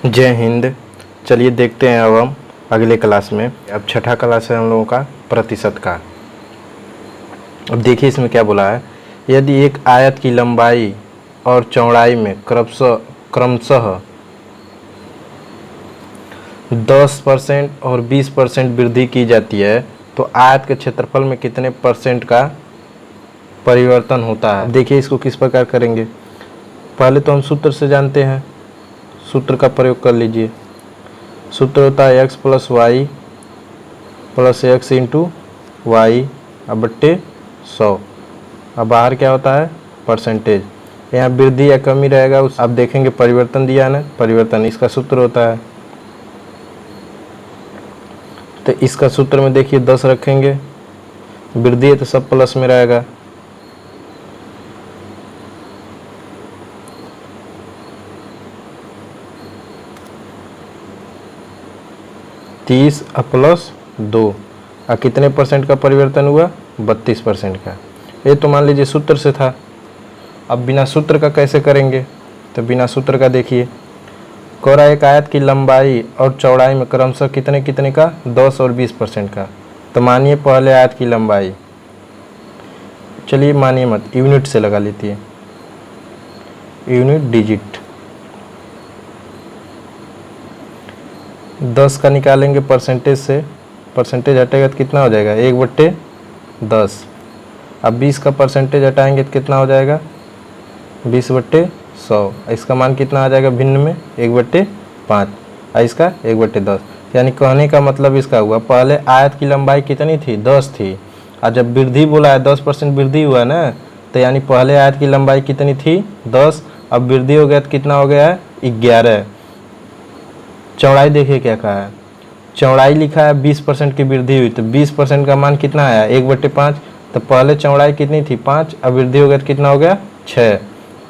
जय हिंद। चलिए देखते हैं अब हम अगले क्लास में। अब छठा क्लास है हम लोगों का प्रतिशत का। अब देखिए इसमें क्या बोला है। यदि एक आयत की लंबाई और चौड़ाई में क्रमशः 10% और 20% वृद्धि की जाती है तो आयत के क्षेत्रफल में कितने परसेंट का परिवर्तन होता है। देखिए इसको किस प्रकार करेंगे। पहले तो हम सूत्र से जानते हैं, सूत्र का प्रयोग कर लीजिए। सूत्र होता है x plus Y plus X into Y बट्टे 100। अब बाहर क्या होता है परसेंटेज। यहाँ वृद्धि या कमी रहेगा उस अब देखेंगे परिवर्तन दिया ना, परिवर्तन इसका सूत्र होता है। तो इसका सूत्र में देखिए 10 रखेंगे, वृद्धि है तो सब प्लस में रहेगा। तीस प्लस 2 और कितने परसेंट का परिवर्तन हुआ 32% का। ये तो मान लीजिए सूत्र से था। अब बिना सूत्र का कैसे करेंगे। तो बिना सूत्र का देखिए कोरा एक आयत की लंबाई और चौड़ाई में क्रमशः कितने कितने का 10 और 20% का। तो मानिए पहले आयत की लंबाई, चलिए मानिए मत, यूनिट से लगा लेती है, यूनिट डिजिट 10 का निकालेंगे परसेंटेज से, परसेंटेज हटेगा तो कितना हो जाएगा 1/10। अब 20 का परसेंटेज हटाएंगे तो कितना हो जाएगा 20/100। इसका मान कितना आ जाएगा भिन्न में 1/5 और इसका 1/10। यानी कहने का मतलब इसका हुआ पहले आयत की लंबाई कितनी थी 10 थी और जब वृद्धि बोला है 10% वृद्धि हुआ ना, तो यानी पहले आयत की लंबाई कितनी थी 10, अब वृद्धि हो गया तो कितना हो गया है 11। चौड़ाई देखिए क्या कहा है, चौड़ाई लिखा है 20% की वृद्धि हुई तो 20% का मान कितना आया 1/5। तो पहले चौड़ाई कितनी थी 5, अब वृद्धि हो गया तो कितना हो गया 6।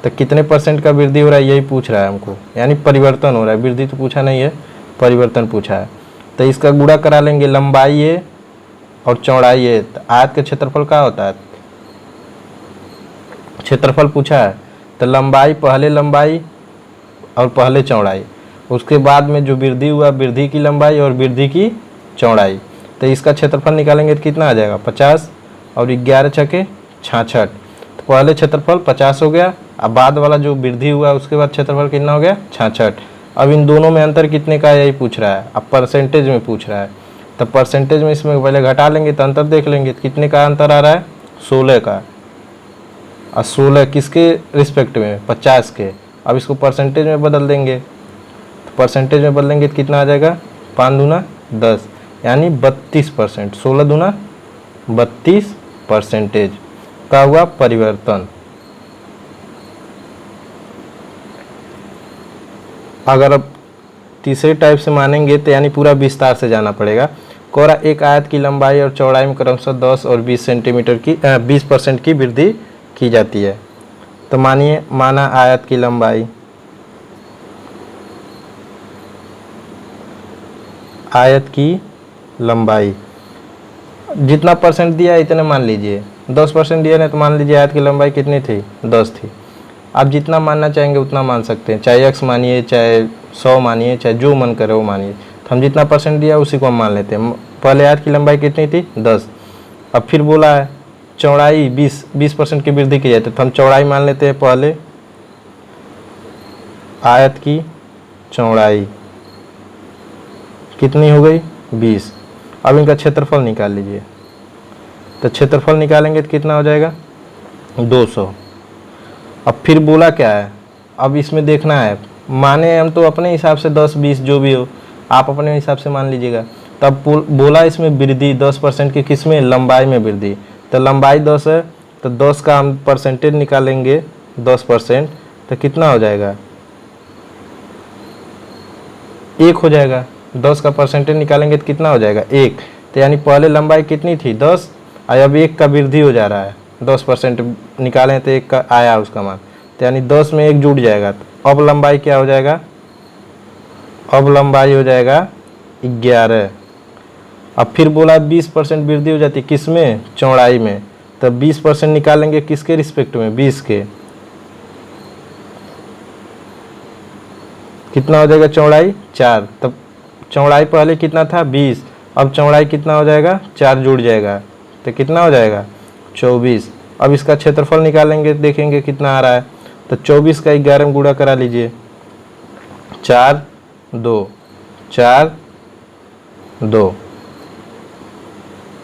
तो कितने परसेंट का वृद्धि हो रहा है यही पूछ रहा है हमको, यानी परिवर्तन हो रहा है, वृद्धि तो पूछा नहीं है, परिवर्तन पूछा है। तो इसका गुणा करा लेंगे, लंबाई है और चौड़ाई है तो आयत का क्षेत्रफल क्या होता है, क्षेत्रफल पूछा है। तो लंबाई और पहले चौड़ाई, उसके बाद में जो वृद्धि हुआ वृद्धि की लंबाई और वृद्धि की चौड़ाई, तो इसका क्षेत्रफल निकालेंगे तो कितना आ जाएगा 50 और 11 छके 66। तो पहले क्षेत्रफल 50 हो गया, अब बाद वाला जो वृद्धि हुआ उसके बाद क्षेत्रफल कितना हो गया 66। अब इन दोनों में अंतर कितने का है यही पूछ रहा है, अब परसेंटेज में पूछ रहा है। तो परसेंटेज में इसमें पहले घटा लेंगे तो अंतर देख लेंगे तो कितने का अंतर आ रहा है 16 का, और 16 किसके रिस्पेक्ट में 50 के। अब इसको परसेंटेज में बदल देंगे, तो परसेंटेज में बदलेंगे तो कितना आ जाएगा 5 दूना 10 यानी 32%। 16 दूना 32% का हुआ परिवर्तन। अगर अब तीसरे टाइप से मानेंगे तो यानी पूरा विस्तार से जाना पड़ेगा। कोरा एक आयत की लंबाई और चौड़ाई में क्रमशः 10 और 20 सेंटीमीटर की 20% की वृद्धि की जाती है। तो माना आयत की लंबाई, जितना परसेंट दिया इतने मान लीजिए, 10% दिया ना तो मान लीजिए आयत की लंबाई कितनी थी 10 थी। आप जितना मानना चाहेंगे उतना मान सकते हैं, चाहे x मानिए चाहे 100 मानिए चाहे जो मन करे वो मानिए। तो हम जितना परसेंट दिया उसी को हम मान लेते हैं। पहले आयत की लंबाई कितनी थी 10, अब फिर बोला है चौड़ाई 20% की वृद्धि की जाती है तो हम चौड़ाई मान लेते हैं। पहले आयत की चौड़ाई कितनी हो गई 20। अब इनका क्षेत्रफल निकाल लीजिए, तो क्षेत्रफल निकालेंगे तो कितना हो जाएगा 200। अब फिर बोला क्या है, अब इसमें देखना है, माने हम तो अपने हिसाब से 10 20 जो भी हो आप अपने हिसाब से मान लीजिएगा। तब बोला इसमें वृद्धि 10% की, किस में लंबाई में वृद्धि। तो लंबाई 10 है तो 10 का हम परसेंटेज निकालेंगे 10%, तो कितना हो जाएगा 1 हो जाएगा। 10 का परसेंटेज निकालेंगे तो कितना हो जाएगा 1। तो यानी पहले लंबाई कितनी थी 10 और अब 1 का वृद्धि हो जा रहा है, 10% निकालें तो 1 का आया उसका मान, तो यानी 10 में 1 जुड़ जाएगा। तो अब लंबाई क्या हो जाएगा, अब लंबाई हो जाएगा 11। अब फिर बोला 20% वृद्धि हो जाती है किस में चौड़ाई में, तो 20% निकालेंगे किसके रिस्पेक्ट में 20 के, कितना हो जाएगा चौड़ाई 4, तब चौड़ाई पहले कितना था 20, अब चौड़ाई कितना हो जाएगा 4 जुड़ जाएगा तो कितना हो जाएगा 24। अब इसका क्षेत्रफल निकालेंगे, देखेंगे कितना आ रहा है। तो 24 का 11 में गुणा करा लीजिए, 4 2 4 2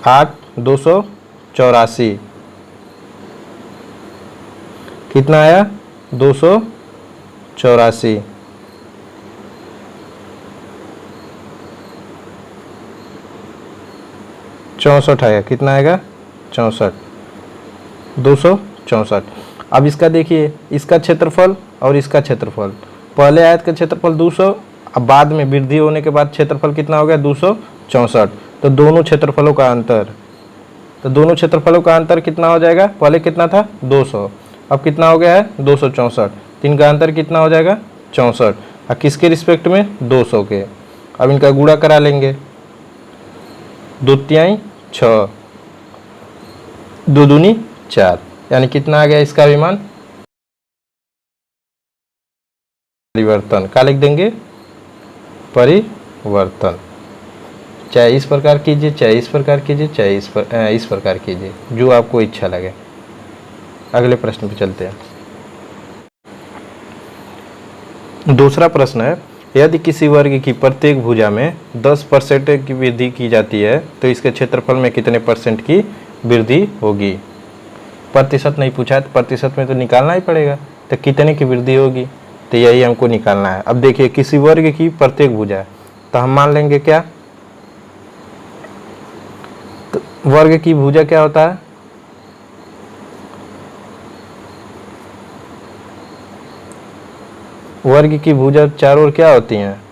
8 284, कितना आया 284। चौंसठ आएगा, कितना आएगा 64, 264। अब इसका देखिए, इसका क्षेत्रफल और इसका क्षेत्रफल, पहले आयत का क्षेत्रफल 200, अब बाद में वृद्धि होने के बाद क्षेत्रफल कितना हो गया 264। तो दोनों क्षेत्रफलों का अंतर कितना हो जाएगा, पहले कितना था 200, अब कितना हो गया है 264, तो इनका अंतर कितना हो जाएगा 64, और किसके रिस्पेक्ट में 200 के। अब इनका गुणा करा लेंगे, 2 तिहाई 6, 2 दूनी 4, यानी कितना आ गया इसका भी मान। परिवर्तन का लिख देंगे, परिवर्तन, चाहे इस प्रकार कीजिए, चाहे इस प्रकार कीजिए, चाहे इस प्रकार कीजिए, जो आपको इच्छा लगे। अगले प्रश्न पे चलते हैं। दूसरा प्रश्न है, यदि किसी वर्ग की प्रत्येक भुजा में 10% की वृद्धि की जाती है तो इसके क्षेत्रफल में कितने % की वृद्धि होगी। प्रतिशत नहीं पूछा है, तो प्रतिशत में तो निकालना ही पड़ेगा, तो कितने की वृद्धि होगी, तो यही हमको निकालना है। अब देखिए, किसी वर्ग की प्रत्येक भुजा, तो हम मान लेंगे क्या, तो वर्ग की भुजा क्या होता है, वर्ग की भुजा चारों ओर क्या होती हैं,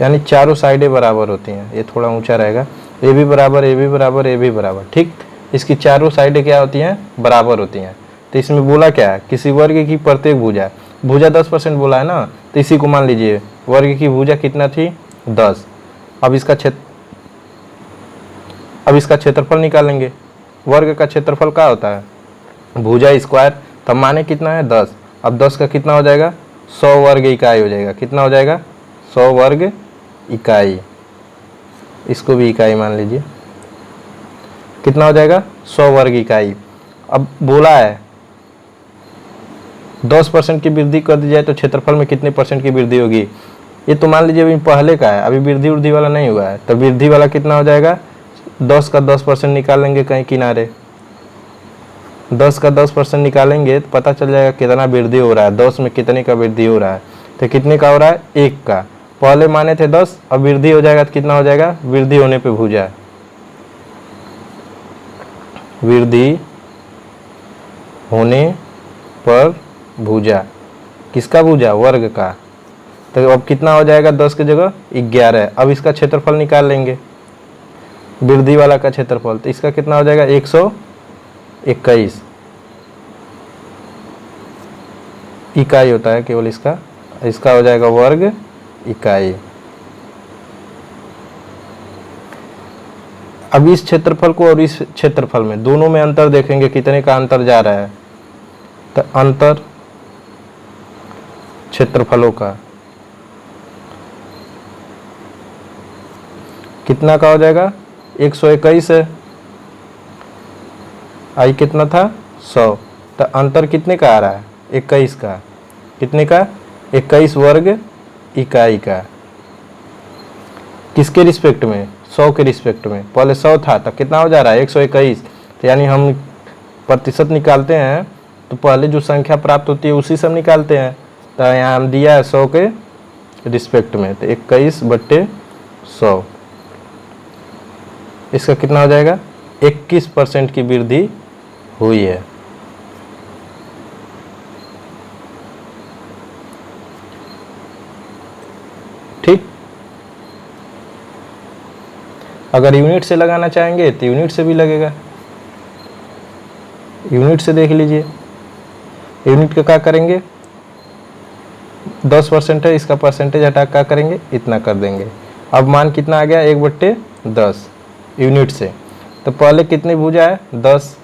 यानी चारों साइडें बराबर होती हैं। ये थोड़ा ऊंचा रहेगा, ए भी बराबर, ए भी बराबर, ए भी बराबर, ठीक। इसकी चारों साइडें क्या होती हैं, बराबर होती हैं। तो इसमें बोला क्या है, किसी वर्ग की प्रत्येक भुजा, भुजा 10% बोला है ना, तो इसी को मान लीजिए, वर्ग की भुजा कितना थी 10। अब इसका क्षेत्रफल निकालेंगे। वर्ग का क्षेत्रफल क्या होता है, भुजा स्क्वायर, तब माने कितना है 10। अब 10 का कितना हो जाएगा 100 वर्ग इकाई हो जाएगा, कितना हो जाएगा 100 वर्ग इकाई, इसको भी इकाई मान लीजिए, कितना हो जाएगा 100 वर्ग इकाई। अब बोला है 10% की वृद्धि कर दी जाए तो क्षेत्रफल में कितने % की वृद्धि होगी। ये तो मान लीजिए अभी पहले का है, अभी वृद्धि वाला नहीं हुआ है, तो वृद्धि वाला कितना हो जाएगा, 10 का 10% निकालेंगे कहीं किनारे, 10 का 10% निकालेंगे तो पता चल जाएगा कितना वृद्धि हो रहा है, 10 में कितने का वृद्धि हो रहा है, तो कितने का हो रहा है 1 का। पहले माने थे 10, अब वृद्धि हो जाएगा तो कितना हो जाएगा, वृद्धि होने पे भुजा, वृद्धि होने पर भुजा, किसका भुजा, वर्ग का। तो अब कितना हो जाएगा 10 की जगह 11। अब इसका क्षेत्रफल निकाल लेंगे, वृद्धि वाला का क्षेत्रफल, तो इसका कितना हो जाएगा 121 इकाई होता है केवल इसका हो जाएगा वर्ग इकाई। अब इस क्षेत्रफल को और इस क्षेत्रफल में, दोनों में अंतर देखेंगे कितने का अंतर जा रहा है, तो अंतर क्षेत्रफलों का कितना का हो जाएगा 121 है, आई कितना था 100, तो अंतर कितने का आ रहा है 21 का, कितने का 21 वर्ग इकाई का, किसके रिस्पेक्ट में 100 के रिस्पेक्ट में। पहले 100 था तो कितना हो जा रहा है 121, तो यानी हम प्रतिशत निकालते हैं तो पहले जो संख्या प्राप्त होती है उसी से हम निकालते हैं। तो यहाँ हम दिया है 100 के रिस्पेक्ट में, तो 21/100, इसका कितना हो जाएगा 21% की वृद्धि हुई है। ठीक, अगर यूनिट से लगाना चाहेंगे तो यूनिट से भी लगेगा, यूनिट से देख लीजिए। यूनिट का क्या करेंगे, 10% है, इसका परसेंटेज हटा क्या करेंगे, इतना कर देंगे। अब मान कितना आ गया 1/10 यूनिट से। तो पहले कितनी भुजा है 10,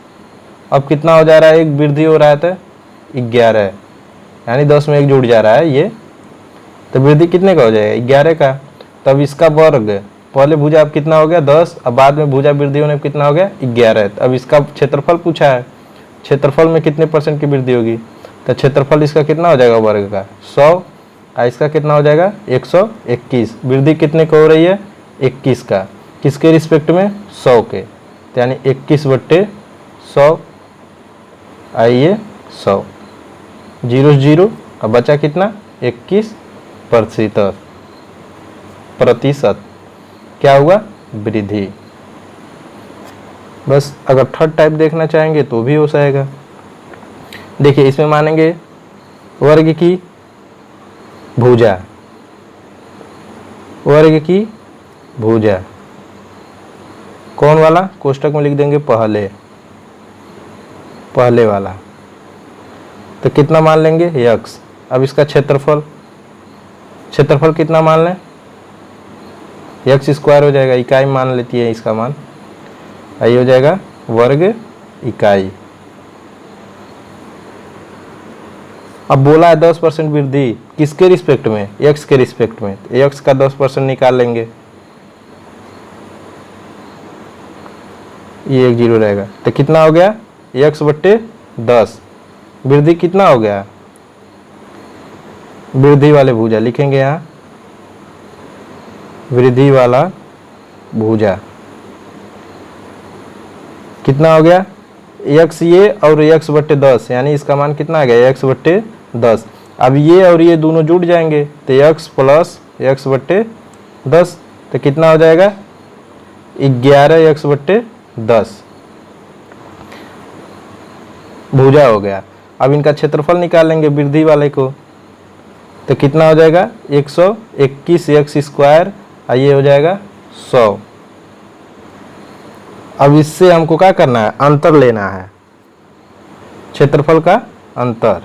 अब कितना हो जा रहा है, एक वृद्धि हो रहा है तो 11, यानी 10 में 1 जुड़ जा रहा है, ये तो वृद्धि कितने का हो जाएगा 11 का। तब इसका वर्ग, पहले भुजा अब कितना हो गया 10, अब बाद में भुजा वृद्धि होने पर कितना हो गया 11। अब इसका क्षेत्रफल पूछा है, क्षेत्रफल में कितने % की वृद्धि होगी, तो क्षेत्रफल इसका कितना हो जाएगा वर्ग का 100, और इसका कितना हो जाएगा 121। वृद्धि कितने का हो रही है 21 का, किसके रिस्पेक्ट में 100 के, तो यानी 21/100, आइए 100, 0 0, अब बचा कितना 21%। क्या हुआ वृद्धि। बस अगर थर्ड टाइप देखना चाहेंगे तो भी हो जाएगा। देखिए इसमें मानेंगे वर्ग की भुजा, वर्ग की भुजा कौन वाला, कोष्टक में लिख देंगे पहले वाला, तो कितना मान लेंगे x। अब इसका क्षेत्रफल कितना मान लें, x² हो जाएगा, इकाई मान लेती है इसका मान, आई हो जाएगा वर्ग इकाई। अब बोला है 10% वृद्धि किसके रिस्पेक्ट में, x के रिस्पेक्ट में, x का 10% निकाल लेंगे, ये 1 0 रहेगा, तो कितना हो गया x/10। वृद्धि कितना हो गया, वृद्धि वाले भुजा लिखेंगे यहाँ, वृद्धि वाला भुजा कितना हो गया x ये और x/10, यानी इसका मान कितना आ गया x/10। अब ये और ये दोनों जुड़ जाएंगे तो x + x/10, तो कितना हो जाएगा 11x/10 भुजा हो गया। अब इनका क्षेत्रफल निकाल लेंगे वृद्धि वाले को, तो कितना हो जाएगा 121x², ये हो जाएगा 100। अब इससे हमको क्या करना है, अंतर लेना है, क्षेत्रफल का अंतर।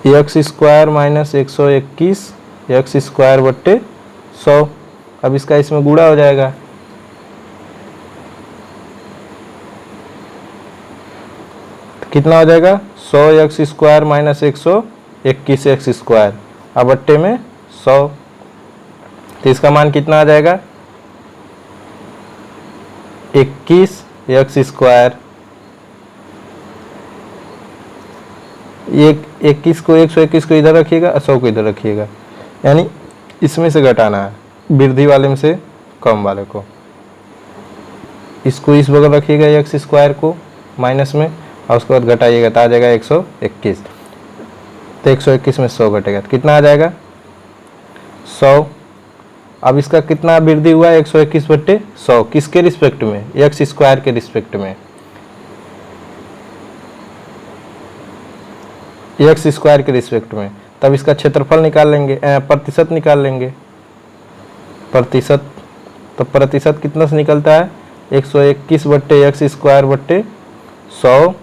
x² - 121 x²/100। अब इसका इसमें गुणा हो जाएगा, तो कितना हो जाएगा 100x² - 121x², अब बट्टे में 100, तो इसका मान कितना आ जाएगा 21x²। ये 21 को 121 को इधर रखिएगा, 100 को इधर रखिएगा, यानी इसमें से घटाना है, वृद्धि वाले में से कम वाले को। इसको इस बगल रखिएगा x² को माइनस में, और उसके बाद घटाइएगा तो आ जाएगा 121। तो 121 में 100 घटेगा तो कितना आ जाएगा 100। अब इसका कितना वृद्धि हुआ 121/100, किसके रिस्पेक्ट में, x² के रिस्पेक्ट में, x² के रिस्पेक्ट में। तब इसका क्षेत्रफल निकाल लेंगे, प्रतिशत निकाल लेंगे, प्रतिशत, तो प्रतिशत कितना से निकलता है 121/x²/100,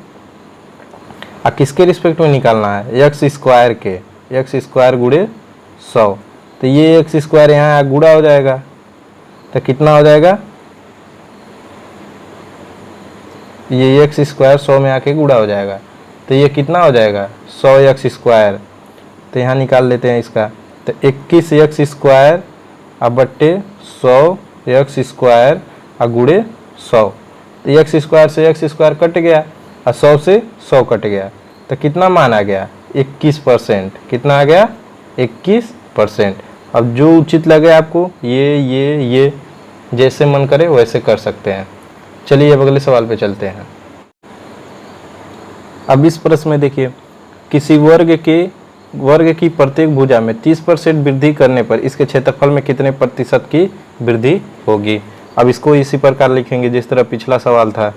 और किसके रिस्पेक्ट में निकालना है x² के, x² गुणे 100, तो ये x² यहाँ गुणा हो जाएगा, तो कितना हो जाएगा, ये x² 100 में आके गुणा हो जाएगा, तो ये कितना हो जाएगा 100x²। तो यहाँ निकाल लेते हैं इसका, तो 21x² अब बट्टे 100x² और गुणे 100, तो x² से x² कट गया और 100 से 100 कट गया, तो कितना मान आ गया 21%। कितना आ गया 21%। अब जो उचित लगे आपको, ये जैसे मन करे वैसे कर सकते हैं। चलिए अब अगले सवाल पे चलते हैं। अब इस प्रश्न में देखिए, किसी वर्ग की प्रत्येक भुजा में 30% वृद्धि करने पर इसके क्षेत्रफल में कितने प्रतिशत की वृद्धि होगी। अब इसको इसी प्रकार लिखेंगे जिस तरह पिछला सवाल था।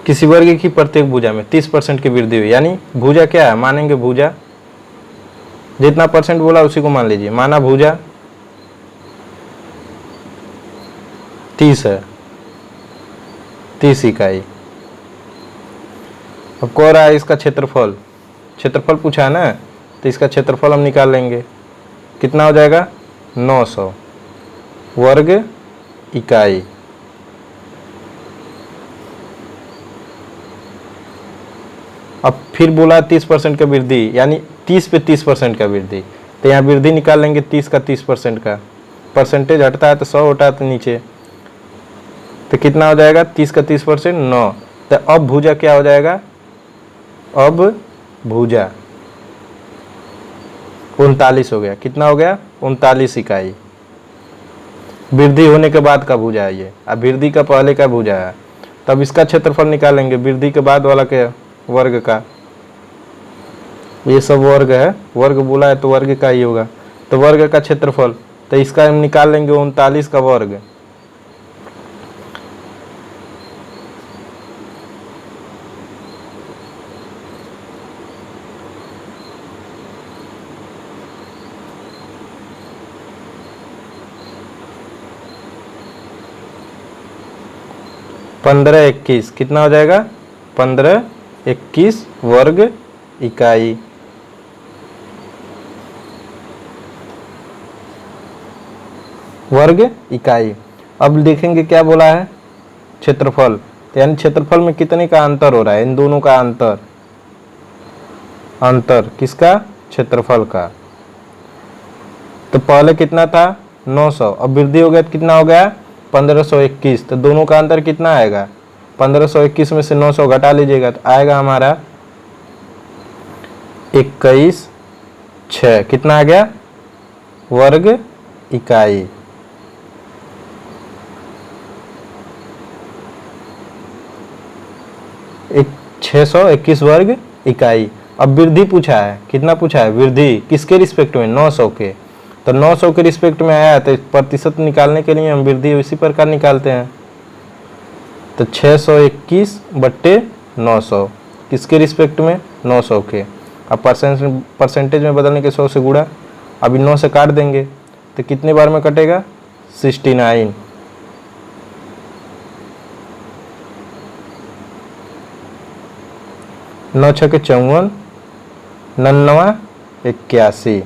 किसी वर्ग की प्रत्येक भुजा में 30% की वृद्धि हुई, यानी भुजा क्या है, मानेंगे भुजा, जितना परसेंट बोला उसी को मान लीजिए। माना भुजा 30 है, 30 इकाई। अब कह रहा है इसका क्षेत्रफल पूछा है ना, तो इसका क्षेत्रफल हम निकाल लेंगे, कितना हो जाएगा 900 वर्ग इकाई। अब फिर बोला 30% का वृद्धि, यानी 30 पे 30% का वृद्धि, तो यहाँ वृद्धि निकाल लेंगे 30 का 30% का, परसेंटेज हटता है तो 100 होता है तो नीचे, तो कितना हो जाएगा 30 का 30% 9। तो अब भुजा क्या हो जाएगा, अब भुजा 39 हो गया। कितना हो गया 39 इकाई। वृद्धि होने के बाद का भुजा है ये, अब वृद्धि का पहले का भुजा है, तब इसका क्षेत्रफल निकालेंगे वृद्धि के बाद वाला के वर्ग का। ये सब वर्ग है, वर्ग बोला है तो वर्ग का ही होगा, तो वर्ग का क्षेत्रफल, तो इसका हम निकाल लेंगे 39 का वर्ग। पंद्रह 21 कितना हो जाएगा 15-21 वर्ग इकाई। वर्ग इकाई। अब देखेंगे क्या बोला है क्षेत्रफल, तो यानी क्षेत्रफल में कितने का अंतर हो रहा है, इन दोनों का अंतर, अंतर किसका, क्षेत्रफल का। तो पहले कितना था 900, अब वृद्धि हो गया तो कितना हो गया 1521, तो दोनों का अंतर कितना आएगा 1521 में से 900 घटा लीजिएगा तो आएगा हमारा 21/6, कितना आ गया वर्ग इकाई। एक 621 वर्ग इकाई। अब वृद्धि पूछा है, कितना पूछा है वृद्धि, किसके रिस्पेक्ट में 900 के, तो 900 के रिस्पेक्ट में आया, तो प्रतिशत निकालने के लिए हम वृद्धि इसी प्रकार निकालते हैं, तो 621/900 किसके रिस्पेक्ट में 900 के। अब परसेंटेज में बदलने के 100 से गुणा, अभी 9 से काट देंगे तो कितने बार में कटेगा 69, 9 6 के 54, 99 81,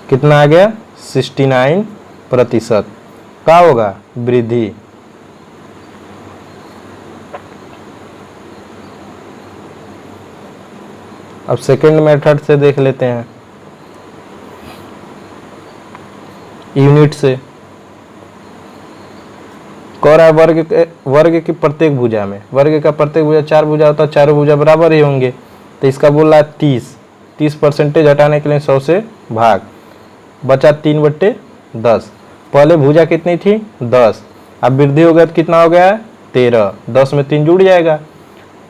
कितना आ गया 69% का होगा वृद्धि। अब सेकंड मेथड से देख लेते हैं, यूनिट से। कह रहा है वर्ग की प्रत्येक भुजा में, वर्ग का प्रत्येक भुजा 4 भुजा होता है, चारों भुजा बराबर ही होंगे, तो इसका बोल रहा है 30 परसेंटेज हटाने के लिए 100 से भाग, बचा 3/10। पहले भुजा कितनी थी 10, अब वृद्धि हो गया तो कितना हो गया 13, 10 में 3 जुड़ जाएगा,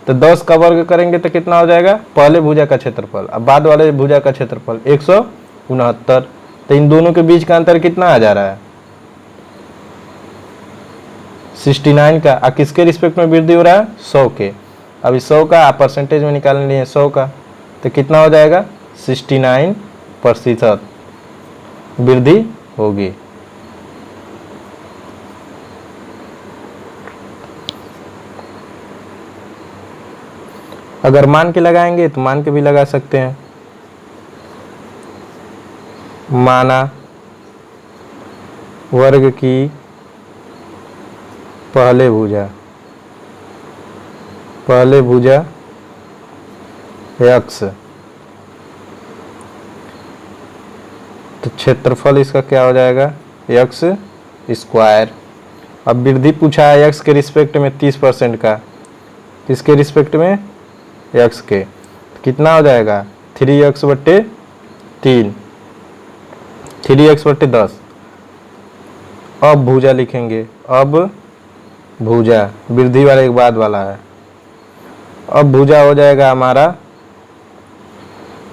तो 10 का वर्ग करेंगे तो कितना हो जाएगा पहले भुजा का क्षेत्रफल, अब बाद वाले भुजा का क्षेत्रफल 169, तो इन दोनों के बीच का अंतर कितना आ जा रहा है 69 का। अब किसके रिस्पेक्ट में वृद्धि हो रहा है 100 के, अब इस 100 का आप परसेंटेज में निकालने लिए 100 का, तो कितना हो जाएगा 69% वृद्धि होगी। अगर मान के लगाएंगे तो मान के भी लगा सकते हैं, माना वर्ग की पहले भुजा x, तो क्षेत्रफल इसका क्या हो जाएगा x²। अब वृद्धि पूछा है x के रिस्पेक्ट में 30% का, किसके रिस्पेक्ट में x के, तो कितना हो जाएगा 3x/3, 3x/10। अब भुजा लिखेंगे, अब भुजा वृद्धि वाले के बाद वाला है, अब भुजा हो जाएगा हमारा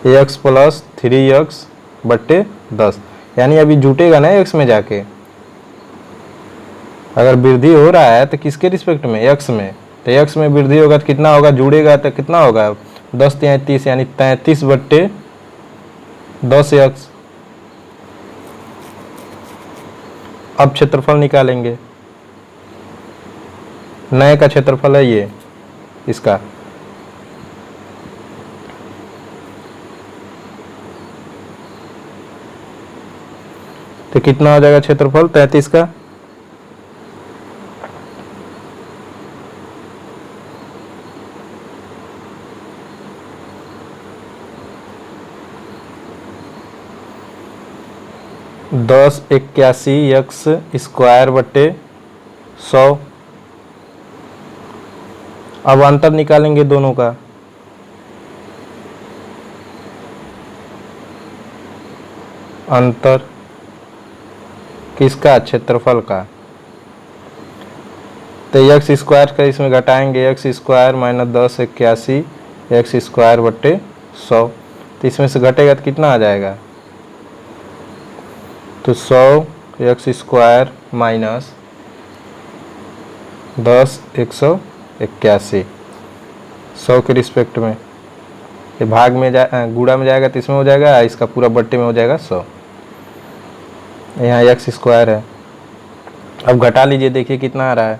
x + 3x/10, यानी अभी जुटेगा ना x में जाके, अगर वृद्धि हो रहा है तो किसके रिस्पेक्ट में x में, तो x में वृद्धि होगा तो कितना होगा जुड़ेगा तो कितना होगा 10×33 यानी 33/10x। अब क्षेत्रफल निकालेंगे, नए का क्षेत्रफल है ये इसका, तो कितना हो जाएगा क्षेत्रफल 33 का 1081 एक्स स्क्वायर बट्टे 100। अब अंतर निकालेंगे दोनों का। अंतर किसका? क्षेत्रफल का। तो एक्स स्क्वायर का इसमें घटाएंगे, x square minus 1081 x square बट्टे 100। तो इसमें से घटेगा तो कितना आ जाएगा? तो 100 एक्स स्क्वायर माइनस 181 100 के रिस्पेक्ट में ये भाग में गुणा में जाएगा तो इसमें हो जाएगा, इसका पूरा बट्टे में हो जाएगा 100। यहाँ एक्स स्क्वायर है। अब घटा लीजिए, देखिए कितना आ रहा है।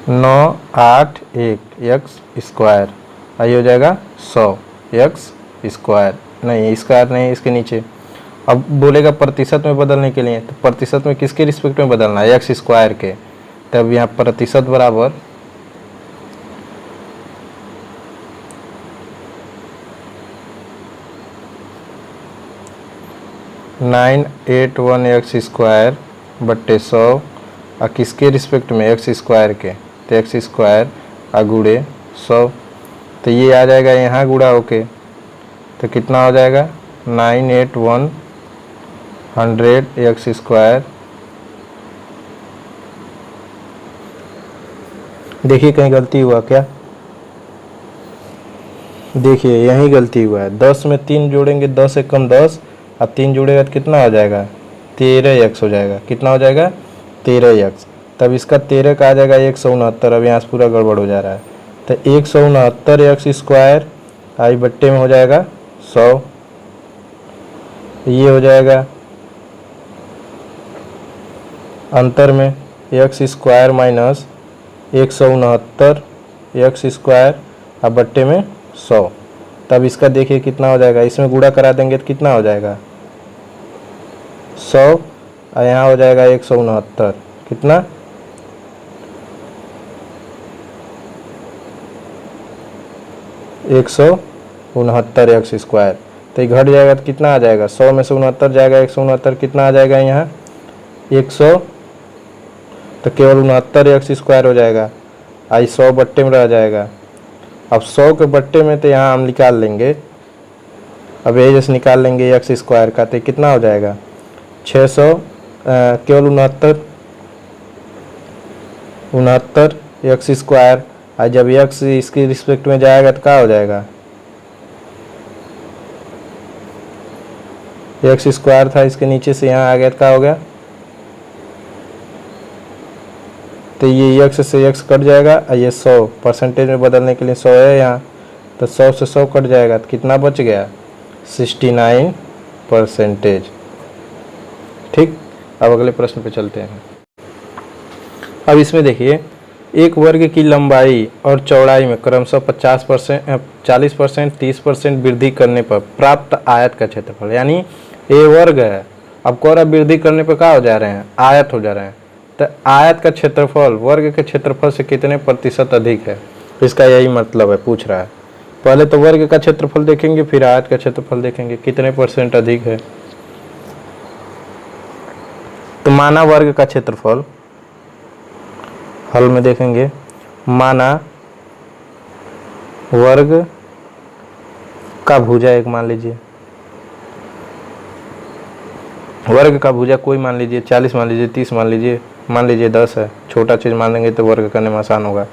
981 एक्स स्क्वायर, ये हो जाएगा 100 एक्स स्क्वायर। नहीं इसका नहीं, इसके नीचे। अब बोलेगा प्रतिशत में बदलने के लिए, तो प्रतिशत में किसके रिस्पेक्ट में बदलना है? एक्स स्क्वायर के। तब यहाँ प्रतिशत बराबर 981 एक्स स्क्वायर बट्टे 100 और किसके रिस्पेक्ट में? एक्स स्क्वायर के। तो एक्स स्क्वायर गुणे 100, तो ये आ जाएगा यहाँ गुणा होके, तो कितना हो जाएगा? 981 100 एक्स स्क्वायर। देखिए कहीं गलती हुआ क्या? देखिए यहीं गलती हुआ है। 10 में 3 जोड़ेंगे, 10 से कम 10, अब 3 जोड़ेगा तो कितना हो जाएगा? 13 एक्स हो जाएगा। कितना हो जाएगा? 13 एक्स। तब इसका 13 का आ जाएगा 169। अब यहाँ से पूरा गड़बड़ हो जा रहा है। तो 169 एक्स स्क्वायर आई बट्टे में हो जाएगा 100। ये हो जाएगा अंतर में x square minus 169 x square और बट्टे में 100। तब इसका देखिए कितना हो जाएगा, इसमें गुणा करा देंगे तो कितना हो जाएगा? 100 और यहाँ हो जाएगा 169। कितना? 169 एक्स स्क्वायर। तो ये घट जाएगा तो कितना आ जाएगा? 100 में से 69 जाएगा, 169 कितना आ जाएगा यहाँ? 100। तो केवल 69 एक्स स्क्वायर हो जाएगा, आई 100 बट्टे में रह जाएगा। अब 100 के बट्टे में तो यहाँ हम निकाल लेंगे, अब ये जैसे निकाल लेंगे एक्स स्क्वायर का, तो कितना हो जाएगा? 600 केवल 69 एक्स स्क्वायर। और जब एक्स इसके रिस्पेक्ट में जाएगा तो क्या हो जाएगा? एक्स स्क्वायर था, इसके नीचे से यहाँ आ गया तो क्या हो गया? तो ये एक्स से एक्स कट जाएगा और ये 100 परसेंटेज में बदलने के लिए 100 है यहाँ, तो 100 से 100 कट जाएगा तो कितना बच गया? 69%। ठीक, अब अगले प्रश्न पे चलते हैं। अब इसमें देखिए, एक वर्ग की लंबाई और चौड़ाई में क्रमशः 40%, 30% वृद्धि करने पर प्राप्त आयत का क्षेत्रफल, यानी ये वर्ग है, अब कोरा वृद्धि करने पर क्या हो जा रहे हैं? आयत हो जा रहे हैं। तो आयत का क्षेत्रफल वर्ग के क्षेत्रफल से कितने प्रतिशत अधिक है? इसका यही मतलब है, पूछ रहा है। पहले तो वर्ग का क्षेत्रफल देखेंगे, फिर आयत का क्षेत्रफल देखेंगे कितने % अधिक है। तो माना वर्ग का क्षेत्रफल, हल में देखेंगे, माना वर्ग का भुजा एक मान लीजिए, वर्ग का भुजा कोई मान लीजिए 40 मान लीजिए, 30 मान लीजिए 10 है, छोटा चीज मान लेंगे तो वर्ग करने में आसान होगा।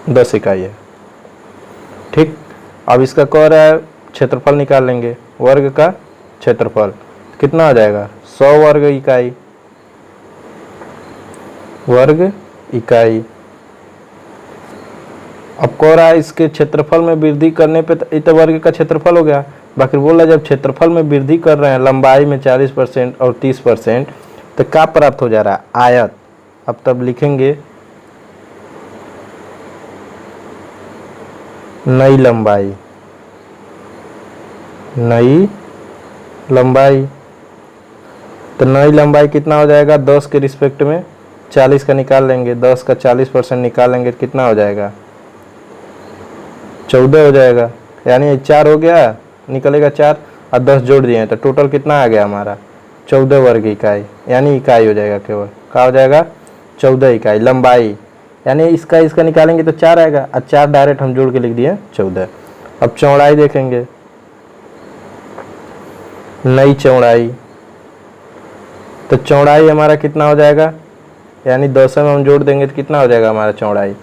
10 इकाई है। ठीक, अब इसका कह रहा है क्षेत्रफल निकाल लेंगे, वर्ग का क्षेत्रफल कितना आ जाएगा? 100 वर्ग इकाई, वर्ग इकाई। अब कह रहा है इसके क्षेत्रफल में वृद्धि करने पे, तो ये तो वर्ग का क्षेत्रफल हो गया। बाकी बोल रहा है जब क्षेत्रफल में वृद्धि कर रहे हैं, लंबाई में 40% और 30%, तो क्या प्राप्त हो जा रहा है? आयत। अब तब लिखेंगे नई लंबाई, नई लंबाई। तो नई लंबाई कितना हो जाएगा? 10 के रिस्पेक्ट में 40 का निकाल लेंगे, 10 का 40% निकाल लेंगे तो कितना हो जाएगा? 14 हो जाएगा। यानी 4 हो गया, निकलेगा 4 और 10 जोड़ दिए हैं तो टोटल कितना आ गया हमारा 14 वर्ग इकाई, यानी इकाई हो जाएगा केवल, क्या हो जाएगा 14 इकाई लंबाई। यानी इसका इसका निकालेंगे तो 4 आएगा और 4 डायरेक्ट हम जोड़ के लिख दिए 14। अब चौड़ाई देखेंगे, नई चौड़ाई, तो चौड़ाई हमारा कितना हो जाएगा, यानी 10 में हम जोड़ देंगे तो कितना हो जाएगा हमारा चौड़ाई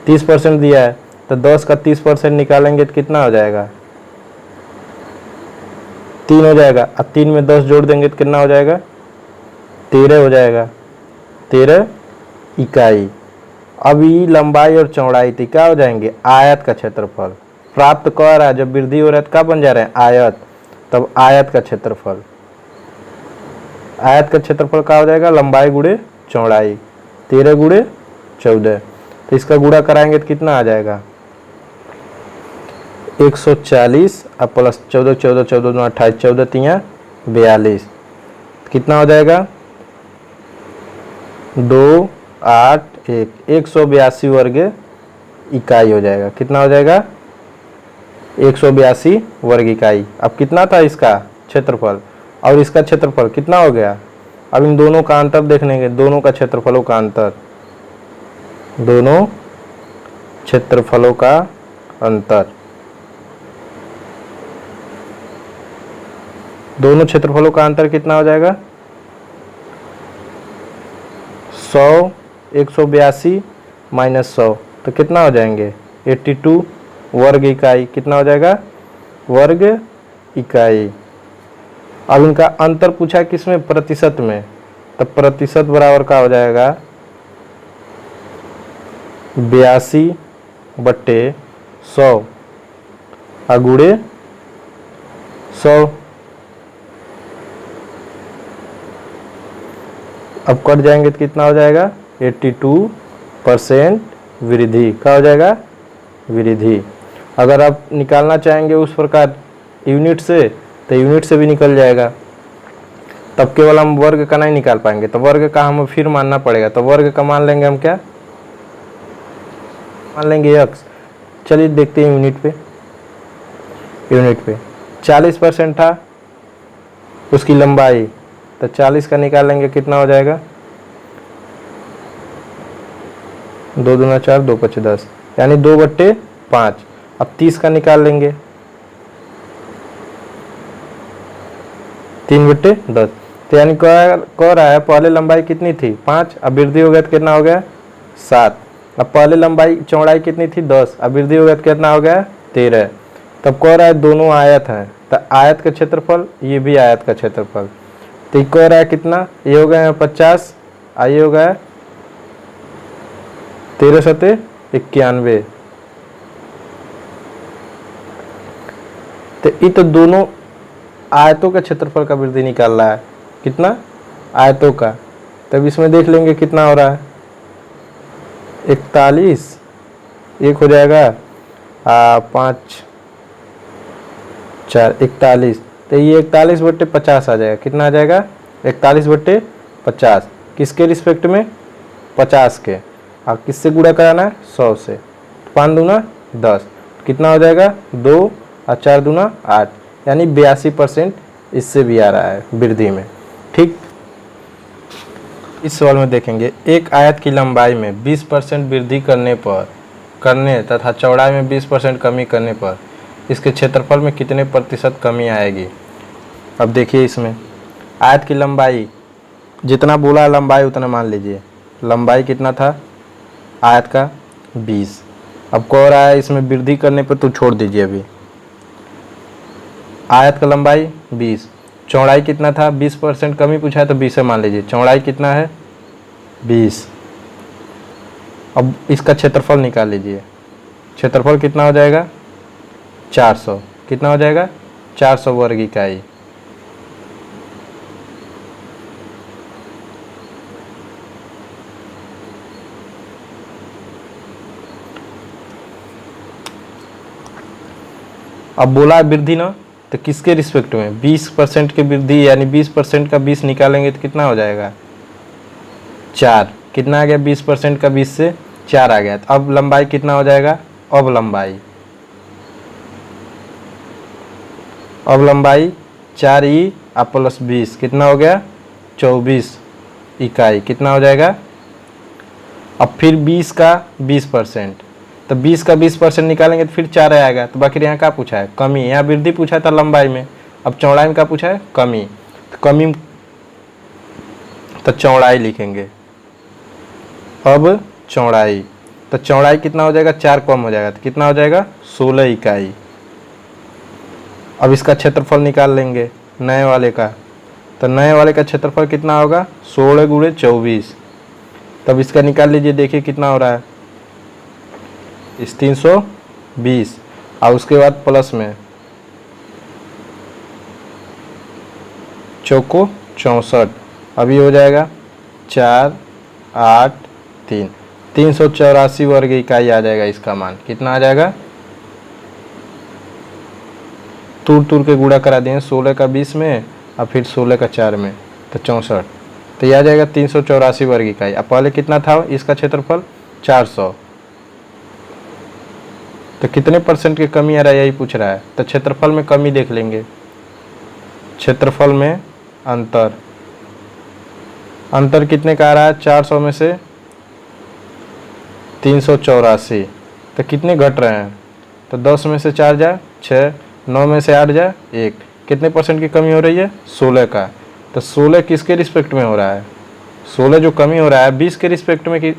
30% दिया है तो 10 का 30% निकालेंगे तो कितना हो जाएगा 3 हो जाएगा और 3 में 10 जोड़ देंगे तो कितना हो जाएगा 13 हो जाएगा, 13 इकाई। अब ये लंबाई और चौड़ाई थी क्या हो जाएंगे आयत का क्षेत्रफल प्राप्त कर रहा है, जब वृद्धि हो रहा है तो क्या बन जा रहे हैं आयत, तब आयत का क्षेत्रफल, आयत का क्षेत्रफल क्या हो जाएगा लंबाई गुणे चौड़ाई 13 गुणे 14, तो इसका गुणा कराएंगे तो कितना आ जाएगा 140 और प्लस 14 14 14 2 28 14 3 42, कितना हो जाएगा 2 8 1 182 वर्ग इकाई हो जाएगा, कितना हो जाएगा 182 वर्ग इकाई। अब कितना था इसका क्षेत्रफल और इसका क्षेत्रफल कितना हो गया, अब इन दोनों का अंतर देखने, दोनों का क्षेत्रफलों का अंतर, दोनों क्षेत्रफलों का अंतर, दोनों क्षेत्रफलों का अंतर कितना हो जाएगा 100 182 माइनस 100 तो कितना हो जाएंगे 82 वर्ग इकाई, कितना हो जाएगा वर्ग इकाई। अब इनका अंतर पूछा किसमें प्रतिशत में, तब प्रतिशत बराबर का हो जाएगा 82/100 गुणे 100। अब कट जाएंगे तो कितना हो जाएगा 82% वृद्धि, क्या हो जाएगा वृद्धि। अगर आप निकालना चाहेंगे उस प्रकार यूनिट से तो यूनिट से भी निकल जाएगा, तब केवल हम वर्ग का नहीं निकाल पाएंगे, तो वर्ग का हमें फिर मानना पड़ेगा, तो वर्ग का मान लेंगे हम क्या मान लेंगे x। चलिए देखते हैं यूनिट पे 40% था उसकी लंबाई, तो 40 का निकालेंगे कितना हो जाएगा 2 दूना 4 2 5 10 यानी 2/5। अब 30 का निकाल लेंगे 3/10, तो यानी कह रहा है पहले लंबाई कितनी थी 5, अब वृद्धि हो गया तो कितना हो गया 7। अब पहले लंबाई चौड़ाई कितनी थी 10, अब वृद्धि हो गया तो कितना हो गया 13। तब कह रहा है दोनों आयत हैं, तो आयत का क्षेत्रफल ये भी आयत का क्षेत्रफल, तो ये कह रहा है कितना, ये हो गया 50, आइए हो गया 13 सते 91, तो ये तो दोनों आयतों का क्षेत्रफल का वृद्धि निकाल रहा है, कितना आयतों का। तब इसमें देख लेंगे कितना हो रहा है 41, एक हो जाएगा 5 4 41, तो ये 41/50 आ जाएगा, कितना आ जाएगा 41/50, किसके रिस्पेक्ट में 50 के, और किससे गुणा कराना है 100 से, 5 दूना 10, कितना हो जाएगा 2 और 4 दूना 8, यानी 82% इससे भी आ रहा है वृद्धि में। ठीक, इस सवाल में देखेंगे एक आयत की लंबाई में 20% वृद्धि करने तथा चौड़ाई में 20% कमी करने पर इसके क्षेत्रफल में कितने प्रतिशत कमी आएगी। अब देखिए इसमें आयत की लंबाई जितना बोला लंबाई उतना मान लीजिए, लंबाई कितना था आयत का 20, अब कह रहा है इसमें वृद्धि करने पर तो छोड़ दीजिए, अभी आयत का लंबाई 20, चौड़ाई कितना था 20% कमी पूछा है तो 20 मान लीजिए, चौड़ाई कितना है 20। अब इसका क्षेत्रफल निकाल लीजिए, क्षेत्रफल कितना हो जाएगा 400, कितना हो जाएगा 400 वर्ग इकाई। अब बोला वृद्धि ना, तो किसके रिस्पेक्ट में 20% की वृद्धि, यानी 20% का 20 निकालेंगे तो कितना हो जाएगा 4, कितना आ गया 20% का 20 से 4 आ गया। तो अब लंबाई कितना हो जाएगा, अब लंबाई अब लंबाई 4e और प्लस 20 कितना हो गया 24 इकाई, कितना हो जाएगा। अब फिर 20 का 20%, तो 20 का 20% निकालेंगे तो फिर 4 आएगा। तो बाकी यहाँ क्या पूछा है, कमी। यहाँ वृद्धि पूछा था लंबाई में, अब चौड़ाई में क्या पूछा है, कमी। तो कमी तो चौड़ाई लिखेंगे। अब चौड़ाई, तो चौड़ाई कितना हो जाएगा, 4 कम हो जाएगा तो कितना हो जाएगा 16 इकाई। अब इसका क्षेत्रफल निकाल लेंगे नए वाले का, तो नए वाले का क्षेत्रफल कितना होगा 16 गुणे 24। तब इसका निकाल लीजिए, देखिए कितना हो रहा है इस 320 और उसके बाद प्लस में चौको 64। अभी हो जाएगा 4 8 3 384 वर्ग इकाई आ जाएगा। इसका मान कितना आ जाएगा, तूर तूर के गुणा करा दें 16 का 20 में और फिर 16 का 4 में तो 64, तो यह आ जाएगा 384 वर्ग इकाई। अब पहले कितना था इसका क्षेत्रफल 400, तो कितने परसेंट की कमी आ रहा है यही पूछ रहा है। तो क्षेत्रफल में कमी देख लेंगे, क्षेत्रफल में अंतर, अंतर कितने का आ रहा है 400 में से 384, तो कितने घट रहे हैं, तो 10 में से 4 जाए 6, 9 में से 8 जाए 1, कितने परसेंट की कमी हो रही है 16 का। तो 16 किसके रिस्पेक्ट में हो रहा है, 16 जो कमी हो रहा है 20 के रिस्पेक्ट में कि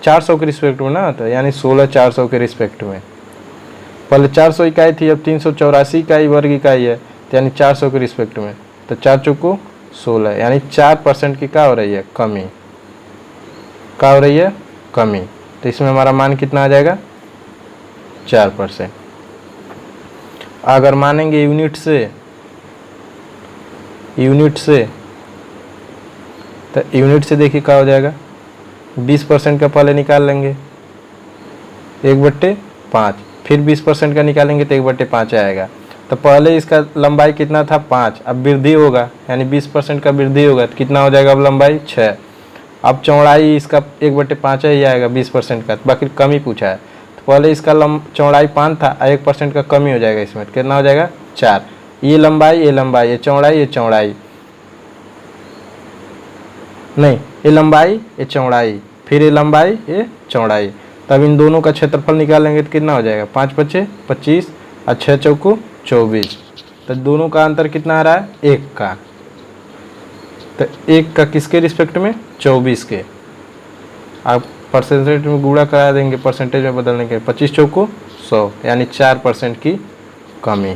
400 के रिस्पेक्ट में ना, तो यानी 16 400 के रिस्पेक्ट में। पहले 400 इकाई थी, अब 384 इकाई वर्ग इकाई है, तो यानी 400 के रिस्पेक्ट में, तो 4 चौको 16, यानी 4% की क्या हो रही है कमी, क्या हो रही है कमी। तो इसमें हमारा मान कितना आ जाएगा 4%। अगर मानेंगे यूनिट से, तो यूनिट से देखिए क्या हो जाएगा, 20% का पहले निकाल लेंगे 1/5, फिर 20% का निकालेंगे तो 1/5 आएगा। तो पहले इसका लंबाई कितना था 5, अब वृद्धि होगा यानी 20% का वृद्धि होगा तो कितना हो जाएगा अब लंबाई 6। अब चौड़ाई इसका 1/5 ही आएगा 20% का, तो बाकी कमी पूछा है। तो पहले इसका चौड़ाई 5 था, 1% का कमी हो जाएगा इसमें, कितना हो जाएगा 4। ये लंबाई ये चौड़ाई नहीं, ये लंबाई ये चौड़ाई, फिर ये लंबाई ये चौड़ाई। तब इन दोनों का क्षेत्रफल निकालेंगे तो कितना हो जाएगा 5 5 25 और 6 चौको 24। तो दोनों का अंतर कितना आ रहा है 1 का, तो 1 का किसके रिस्पेक्ट में 24 के। आप परसेंटेज में गुणा करा देंगे, परसेंटेज में बदलने के 25 चौको 100, यानी 4% की कमी।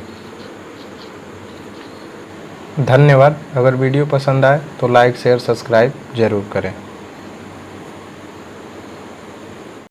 धन्यवाद। अगर वीडियो पसंद आए तो लाइक शेयर सब्सक्राइब जरूर करें।